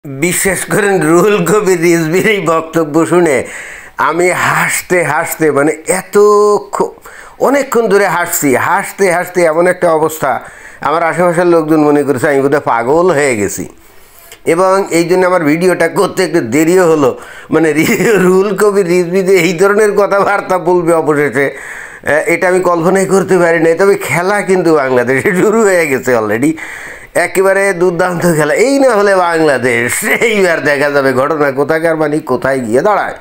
বিশেষ করে রুহুল কবির রিজভীর এই বক্তব্য শুনে আমি হাসতে হাসতে মানে অনেকক্ষণ ধরে হাসতে হাসতে এমন একটা অবস্থা, আমার আশেপাশের লোকজন মনে করেছে আমি বোধহয় পাগল হয়ে গেছি। এবং এই জন্য আমার ভিডিওটা করতে একটু দেরিও হলো। মানে রুহুল কবির রিজভী যে এই ধরনের কথাবার্তা বলবে অবশেষে, এটা আমি কল্পনাই করতে পারি নাই। তবে খেলা কিন্তু বাংলাদেশে শুরু হয়ে গেছে অলরেডি, একেবারে দুর্দান্ত খেলা। এই না হলে বাংলাদেশ এইবার দেখা যাবে ঘটনা কোথাকার মানে কোথায় গিয়ে দাঁড়ায়।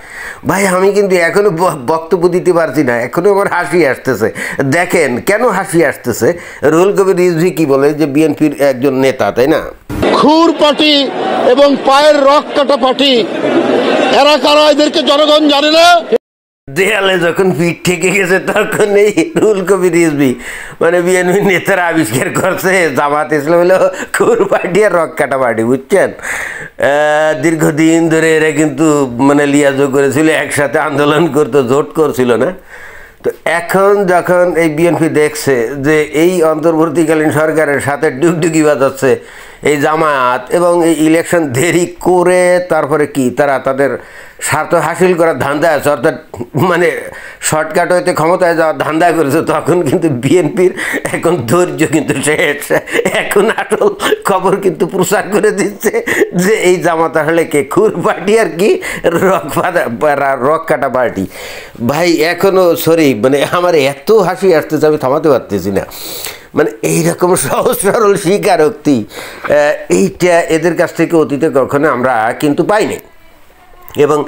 ভাই আমি কিন্তু এখনও বক্তব্য দিতে পারছি না, এখনও আমার হাসি আসতেছে। দেখেন কেন হাসি আসতেছে। রুহুল কবির রিজভী কি বলে যে বিএনপির একজন নেতা, তাই না? খুর পার্টি এবং পায়ের রক কাটা পার্টি, এরা কারা এদেরকে জনগণ জানে না। দেয়ালে যখন পিঠ থেকে গেছে তখন এই রুহুল কবির রিজভী মানে বিএনপি নেতারা আবিষ্কার করছে জামাত ইসলাম হলো খুর পার্টি আর রক কাটা পার্টি, বুঝছেন? দীর্ঘদিন ধরে এরা কিন্তু মানে লিয়াজও করেছিল, একসাথে আন্দোলন করতো, জোট করছিল না। তো এখন যখন এই বিএনপি দেখছে যে এই অন্তর্বর্তীকালীন সরকারের সাথে ডুগডুগি বাজাচ্ছে এই জামায়াত, এবং এই ইলেকশন দেরি করে তারপরে কি তারা তাদের স্বার্থ হাসিল করার ধান্দা আছে, অর্থাৎ মানে শর্টকাট হইতে ক্ষমতায় যাওয়ার ধান্দা করেছে, তখন কিন্তু বিএনপির এখন ধৈর্য কিন্তু শেষ। এখন আসল খবর কিন্তু প্রচার করে দিচ্ছে যে এই জামাত আসলে কে, খুর পার্টি আর কি রক কাটা পার্টি। ভাই এখনও সরি মানে আমার এত হাসি আসতেছে আমি থামাতে পারতেছি না। মানে এইরকম সহজ সরল স্বীকারোক্তি এইটা এদের কাছ থেকে অতীতে কখনো আমরা কিন্তু পাইনি। এবং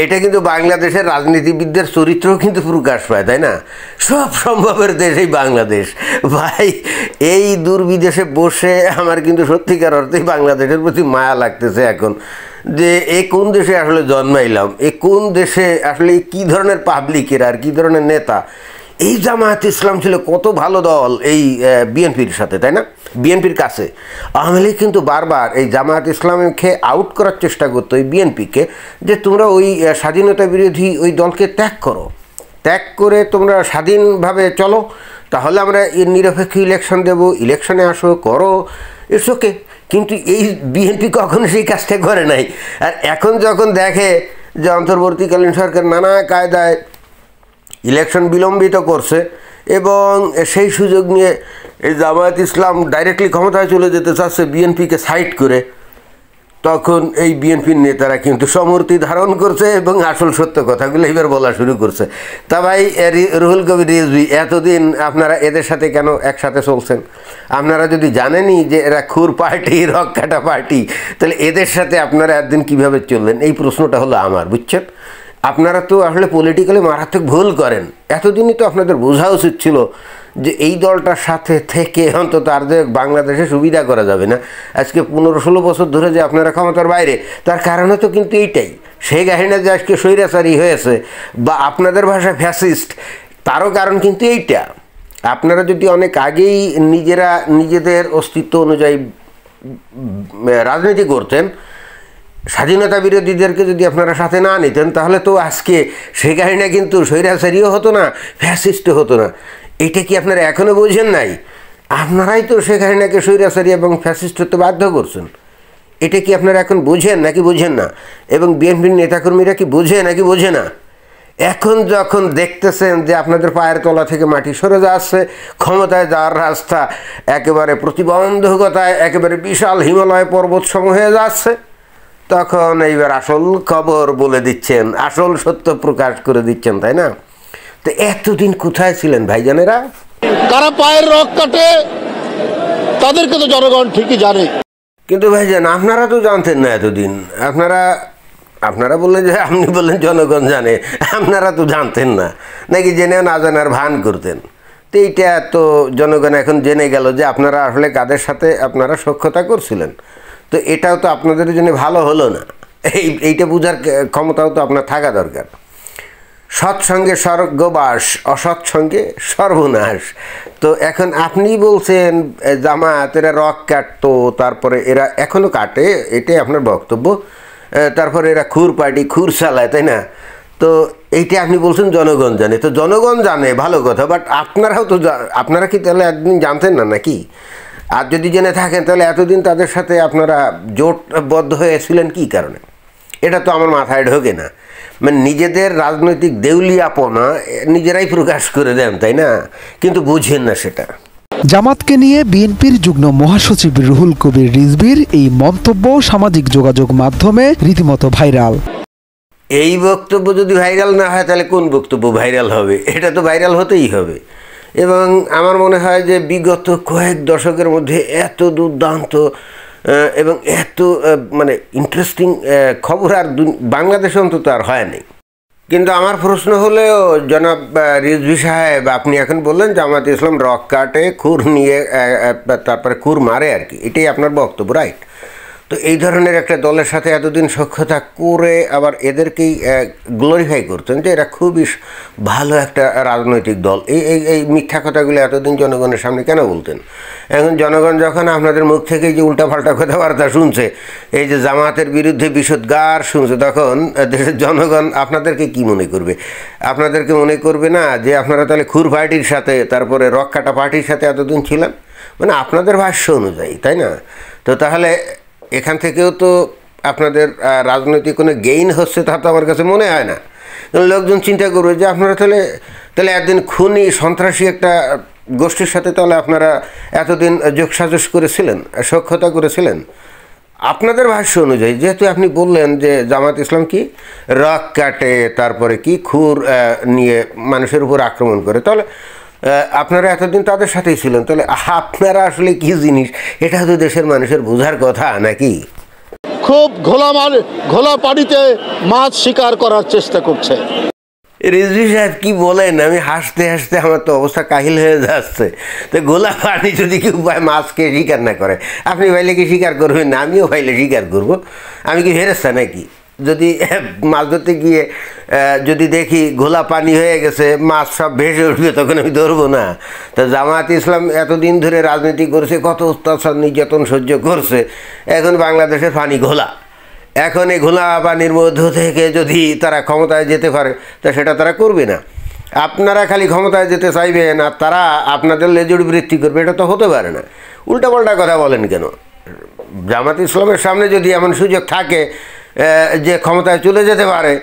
এটা কিন্তু বাংলাদেশের রাজনীতিবিদদের চরিত্রও কিন্তু প্রকাশ পায়, তাই না? সব সম্ভবের দেশ এই বাংলাদেশ। ভাই এই দূর বিদেশে বসে আমার কিন্তু সত্যিকার অর্থেই বাংলাদেশের প্রতি মায়া লাগতেছে এখন, যে এ কোন দেশে আসলে জন্মাইলাম, এ কোন দেশে আসলে কী ধরনের পাবলিকের আর কী ধরনের নেতা। এই জামায়াত ইসলাম ছিল কত ভালো দল এই বিএনপির সাথে, তাই না? বিএনপির কাছে আওয়ামী লীগ কিন্তু বারবার এই জামায়াত ইসলামকে আউট করার চেষ্টা করতো এই বিএনপিকে, যে তোমরা ওই স্বাধীনতা বিরোধী ওই দলকে ত্যাগ করো, ত্যাগ করে তোমরা স্বাধীনভাবে চলো, তাহলে আমরা নিরপেক্ষ ইলেকশন দেবো, ইলেকশনে আসো, করো, ইটস ওকে। কিন্তু এই বিএনপি কখনো সেই কাজটা করে নাই। আর এখন যখন দেখে যে অন্তর্বর্তীকালীন সরকার নানা কায়দায় ইলেকশন বিলম্বিত করছে এবং সেই সুযোগ নিয়ে এই জামায়াত ইসলাম ডাইরেক্টলি ক্ষমতায় চলে যেতে চাচ্ছে বিএনপিকে সাইড করে, তখন এই বিএনপির নেতারা কিন্তু সমর্থি ধারণ করছে এবং আসল সত্য কথাগুলো এবার বলা শুরু করছে। তা ভাই রুহুল কবির রিজভী, এতদিন আপনারা এদের সাথে কেন একসাথে চলছেন? আপনারা যদি জানেনই যে এরা খুর পার্টি রক কাটা পার্টি, তাহলে এদের সাথে আপনারা একদিন কীভাবে চললেন? এই প্রশ্নটা হলো আমার, বুঝছেন? আপনারা তো আসলে পলিটিক্যালি মারাত্মক ভুল করেন। এতদিনই তো আপনাদের বোঝা উচিত ছিল যে এই দলটার সাথে থেকে অন্তত আর যে বাংলাদেশে সুবিধা করা যাবে না। আজকে 15-16 বছর ধরে যে আপনারা ক্ষমতার বাইরে, তার কারণে তো কিন্তু এইটাই। সেই কাহিনী যে আজকে স্বৈরাচারী হয়েছে বা আপনাদের ভাষায় ফ্যাসিস্ট, তারও কারণ কিন্তু এইটা। আপনারা যদি অনেক আগেই নিজেরা নিজেদের অস্তিত্ব অনুযায়ী রাজনীতি করতেন, স্বাধীনতা বিরোধীদেরকে যদি আপনারা সাথে না নিতেন, তাহলে তো আজকে সে কাহিনী কিন্তু স্বৈরাচারীও হতো না, ফ্যাসিস্টও হতো না। এটা কি আপনারা এখনও বোঝেন নাই? আপনারাই তো সে কাহিনীকে স্বৈরাচারী এবং ফ্যাসিস্ট হতে বাধ্য করছেন। এটা কি আপনারা এখন বোঝেন নাকি বোঝেন না? এবং বিএনপির নেতাকর্মীরা কি বোঝে নাকি বোঝে না? এখন যখন দেখতেছেন যে আপনাদের পায়ের তলা থেকে মাটি সরে যাচ্ছে, ক্ষমতায় যাওয়ার রাস্তা একেবারে প্রতিবন্ধকতায় একেবারে বিশাল হিমালয় পর্বতসমূহ হয়ে যাচ্ছে, তখন এইবার আসল খবর বলে দিচ্ছেন, আসল সত্য প্রকাশ করে দিচ্ছেন, তাই না? তো এতদিন কোথায় ছিলেন ভাইজানেরা? কারা পায়ের রক কাটে তাদেরকে তো জনগণ ঠিকই জানে। কিন্তু ভাইজান আপনারা তো জানতেন না এতদিন। আপনারা বললেন যে, আপনি বললেন জনগণ জানে, আপনারা তো জানতেন না, নাকি জেনেও না জানার ভান করতেন? তো এইটা তো জনগণ এখন জেনে গেল যে আপনারা আসলে কাদের সাথে আপনারা সখ্যতা করছিলেন। তো এটাও তো আপনাদের জন্য ভালো হলো না। এইটা বোঝার ক্ষমতাও তো আপনার থাকা দরকার। সৎসঙ্গে স্বর্গবাস, অসৎসঙ্গে সর্বনাশ। তো এখন আপনি বলছেন জামায়াত এরা রক কাটতো, তারপরে এরা এখনও কাটে, এটাই আপনার বক্তব্য। তারপরে এরা খুর পার্টি, খুর চালায়, তাই না? তো এইটা আপনি বলছেন জনগণ জানে। তো জনগণ জানে ভালো কথা, বাট আপনারাও তো, আপনারা কি তাহলে একদিন জানতেন না নাকি? আর যদি জেনে থাকেন তাহলে এতদিন তাদের সাথে আপনারা জোটবদ্ধ হয়েছিলেন কী কারণে? এটা তো আমার মাথায় ঢোকে না। মানে নিজেদের রাজনৈতিক দেউলিয়াপনা নিজেরাই প্রকাশ করে দেন, তাই না? কিন্তু বুঝেন না সেটা। জামাতকে নিয়ে বিএনপির যুগ্ম মহাসচিব রুহুল কবির রিজভীর এই মন্তব্য সামাজিক যোগাযোগ মাধ্যমে রীতিমতো ভাইরাল। এই বক্তব্য যদি ভাইরাল না হয় তাহলে কোন বক্তব্য ভাইরাল হবে? এটা তো ভাইরাল হতেই হবে। এবং আমার মনে হয় যে বিগত কয়েক দশকের মধ্যে এত দুর্দান্ত এবং এত মানে ইন্টারেস্টিং খবর আর বাংলাদেশে অন্তত আর হয় নাই। কিন্তু আমার প্রশ্ন হলেও জনাব রিজভী সাহেব, আপনি এখন বললেন জামাত ইসলাম রক কাটে, খুর নিয়ে তারপরে খুর মারে আর কি, এটাই আপনার বক্তব্য, রাইট? তো এই ধরনের একটা দলের সাথে এতদিন সখ্যতা করে আবার এদেরকেই গ্লোরিফাই করতেন যে এরা খুবই ভালো একটা রাজনৈতিক দল। এই এই এই মিথ্যা কথাগুলো এতদিন জনগণের সামনে কেন বলতেন? এখন জনগণ যখন আপনাদের মুখ থেকে যে উল্টাপাল্টা কথাবার্তা শুনছে, এই যে জামাতের বিরুদ্ধে বিষোদ্গার শুনছে, তখন দেশের জনগণ আপনাদেরকে কি মনে করবে? আপনাদেরকে মনে করবে না যে আপনারা তাহলে খুর পার্টির সাথে, তারপরে রক কাটা পার্টির সাথে এতদিন ছিলেন? মানে আপনাদের ভাষ্য অনুযায়ী, তাই না? তো তাহলে এখান থেকেও তো আপনাদের রাজনৈতিক কোনো গেইন হচ্ছে তা তো আমার কাছে মনে হয় না। লোকজন চিন্তা করবে যে আপনারা তাহলে একদিন খুনি সন্ত্রাসী একটা গোষ্ঠীর সাথে তাহলে আপনারা এতদিন যোগসাজশ করেছিলেন, সখ্যতা করেছিলেন। আপনাদের ভাষ্য অনুযায়ী, যেহেতু আপনি বললেন যে জামাত ইসলাম কি রক কাটে, তারপরে কি খুর নিয়ে মানুষের উপর আক্রমণ করে, তাহলে আপনারা এতদিন তাদের সাথেই ছিলেন, তাহলে আপনারা আসলে কি জিনিস এটা তো দেশের মানুষের বোঝার কথা নাকি? খুব ঘোলা পানিতে মাছ শিকার করার চেষ্টা করছে। রিজভী সাহেব কি বলেন? আমি হাসতে হাসতে আমার তো অবস্থা কাহিল হয়ে যাচ্ছে। তো গোলা পানি যদি কেউ মাছকে শিকার না করে, আপনি ভাইলে কি শিকার করবেন না? আমিও ভাইলে শিকার করব। আমি কি ফেরেস্তা নাকি? যদি মাছ ধরতে গিয়ে যদি দেখি ঘোলা পানি হয়ে গেছে, মাছ সব ভেসে উঠবে, তখন আমি ধরবো না? তো জামাত ইসলাম এতদিন ধরে রাজনীতি করছে, কত অত্যাচার নির্যাতন সহ্য করছে, এখন বাংলাদেশের পানি ঘোলা। এখন এই ঘোলা পানির মধ্য থেকে যদি তারা ক্ষমতায় যেতে পারে, তা সেটা তারা করবে না। আপনারা খালি ক্ষমতায় যেতে চাইবেন আর তারা আপনাদের লেজুড় বৃত্তি করবে, এটা তো হতে পারে না। উল্টাপাল্টা কথা বলেন কেন? জামাত ইসলামের সামনে যদি এমন সুযোগ থাকে যে ক্ষমতায় চলে যেতে পারে,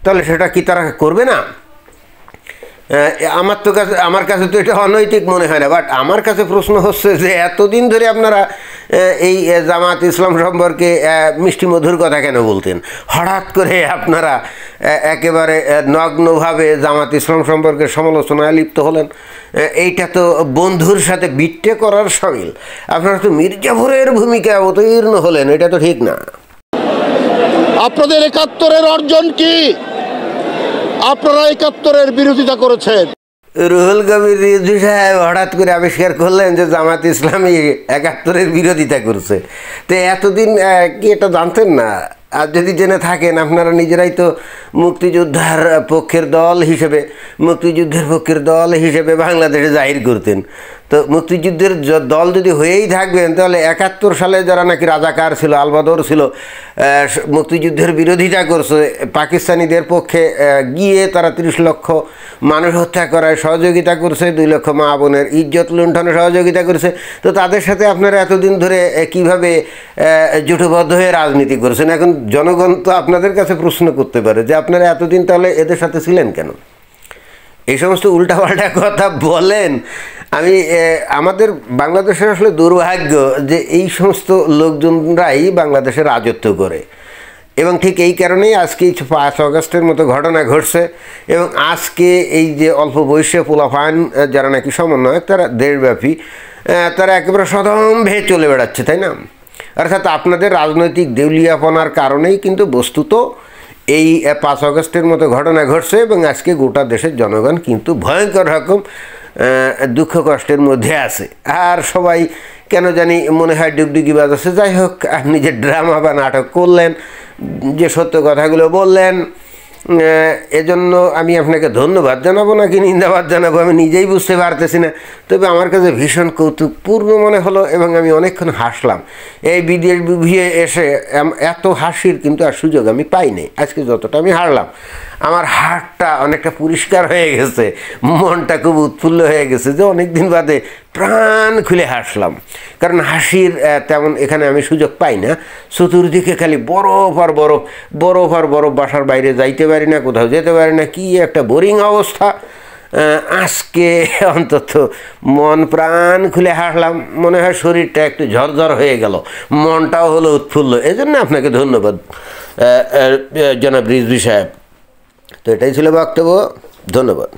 তাহলে সেটা কি তারা করবে না? আমার কাছে তো এটা অনৈতিক মনে হয় না। বাট আমার কাছে প্রশ্ন হচ্ছে যে এতদিন ধরে আপনারা এই জামাত ইসলাম সম্পর্কে মিষ্টি মধুর কথা কেন বলতেন? হঠাৎ করে আপনারা একেবারে নগ্নভাবে জামাত ইসলাম সম্পর্কে সমালোচনায় লিপ্ত হলেন। এইটা তো বন্ধুর সাথে বিট্টে করার সামিল। আপনারা তো মির্জাফরের ভূমিকা অবতীর্ণ হলেন, এটা তো ঠিক না। আপনাদের ৭১-এর অর্জন কি? আপনারা ৭১-এর বিরোধিতা করেছেন। রুহুল কবির রিজভী সাহেব হঠাৎ করে আবিষ্কার করলেন যে জামাত ইসলামী ৭১-এর বিরোধিতা করছে। তো এতদিন কি এটা জানতেন না? আর যদি জেনে থাকেন, আপনারা নিজেরাই তো মুক্তিযুদ্ধের পক্ষের দল হিসেবে বাংলাদেশে জাহির করতেন। তো মুক্তিযুদ্ধের দল যদি হয়েই থাকবেন, তাহলে ৭১ সালে যারা নাকি রাজাকার ছিল, আলবদর ছিল, মুক্তিযুদ্ধের বিরোধিতা করছে, পাকিস্তানিদের পক্ষে গিয়ে তারা ৩০ লক্ষ মানুষ হত্যা করায় সহযোগিতা করছে, ২ লক্ষ মা বোনের ইজ্জত লুণ্ঠনে সহযোগিতা করেছে, তো তাদের সাথে আপনারা এতদিন ধরে কিভাবে জোটবদ্ধ হয়ে রাজনীতি করছেন? এখন জনগণ তো আপনাদের কাছে প্রশ্ন করতে পারে যে আপনারা এতদিন তাহলে এদের সাথে ছিলেন কেন? এই সমস্ত উল্টাপাল্টা কথা বলেন। আমাদের বাংলাদেশের আসলে দুর্ভাগ্য যে এই সমস্ত লোকজনরাই বাংলাদেশে রাজত্ব করে, এবং ঠিক এই কারণেই আজকে ৫ আগস্টের মতো ঘটনা ঘটছে। এবং আজকে এই যে অল্প বয়সে পোলাপান যারা নাকি সমন্বয়ক, তারা দেশব্যাপী তারা একেবারে সদম্ভে চলে বেড়াচ্ছে, তাই না? অর্থাৎ আপনাদের রাজনৈতিক দেউলিয়াপনার কারণেই কিন্তু বস্তুত এই ৫ আগস্টের মতো ঘটনা ঘটছে, এবং আজকে গোটা দেশের জনগণ কিন্তু ভয়ঙ্কর রকম দুঃখ কষ্টের মধ্যে আছে। আর সবাই কেন জানি মনে হয় ডুগডুগি বাজাচ্ছে। যাই হোক, আপনি যে ড্রামা বা নাটক করলেন, যে সত্য কথাগুলো বললেন, এজন্য আমি আপনাকে ধন্যবাদ জানাবো নাকি নিন্দাবাদ জানাবো আমি নিজেই বুঝতে পারতেছি না। তবে আমার কাছে ভীষণ কৌতুকপূর্ণ মনে হলো, এবং আমি অনেকক্ষণ হাসলাম। এই বিদেশ বিভিয়ে এসে এত হাসির কিন্তু আর সুযোগ আমি পাইনি। আজকে যতটা আমি হারলাম, আমার হাড়টা অনেকটা পরিষ্কার হয়ে গেছে, মনটা খুব উৎফুল্ল হয়ে গেছে যে অনেক দিন বাদে প্রাণ খুলে হাসলাম, কারণ হাসির তেমন এখানে আমি সুযোগ পাই না। চতুর্দিকে খালি বরফ আর বরফ, বরফ আর বরফ, বাসার বাইরে যাইতে পারি না, কোথাও যেতে পারি না, কি একটা বোরিং অবস্থা। আজকে অন্তত মন প্রাণ খুলে হাসলাম, মনে হয় শরীরটা একটু ঝরঝর হয়ে গেল, মনটাও হলো উৎফুল্ল। এই জন্য আপনাকে ধন্যবাদ জনাব রিজভী সাহেব। তো এটাই ছিল বক্তব্য, ধন্যবাদ।